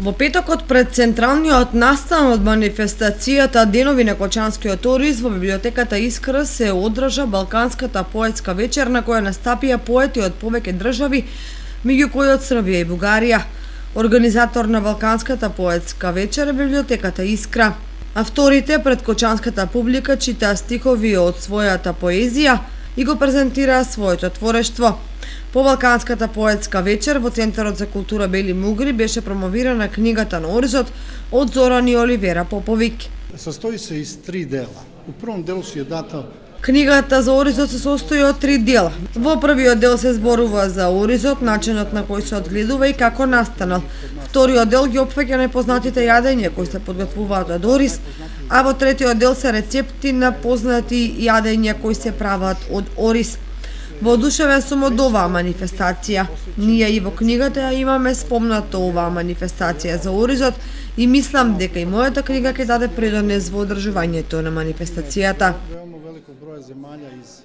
Во петокот пред централниот настан од манифестацијата Денови на Кочанскиот ориз во библиотеката Искра се одржа Балканската поетска вечер на која настапија поети од повеќе држави, меѓу кои од Србија и Бугарија. Организатор на Балканската поетска вечер е библиотеката Искра. Авторите пред кочанската публика читаа стихови од својата поезија и го презентираа своето творештво. По Балканската поетска вечер во Центарот за култура Бели Мугри беше промовирана книгата на Оризот од Зоран и Оливера Поповик. Sastoji se iz 3 dela. U prvom delu si je data Книгата за Оризот се состои од 3 дела. Во првиот дел се зборува за Оризот, начинот на кој се одгледува и како настанал. Вториот дел ги опфаќа непознатите јадења кои се подготвуваат од ориз, а во третиот дел се рецепти на познати јадења кои се прават од ориз. Воодушевен сум од оваа манифестација. Ние и во книгата ја имаме спомнато оваа манифестација за Оризот и мислам дека и мојата книга ќе даде придонес во одржувањето на манифестацијата. veoma velikog broja zemalja iz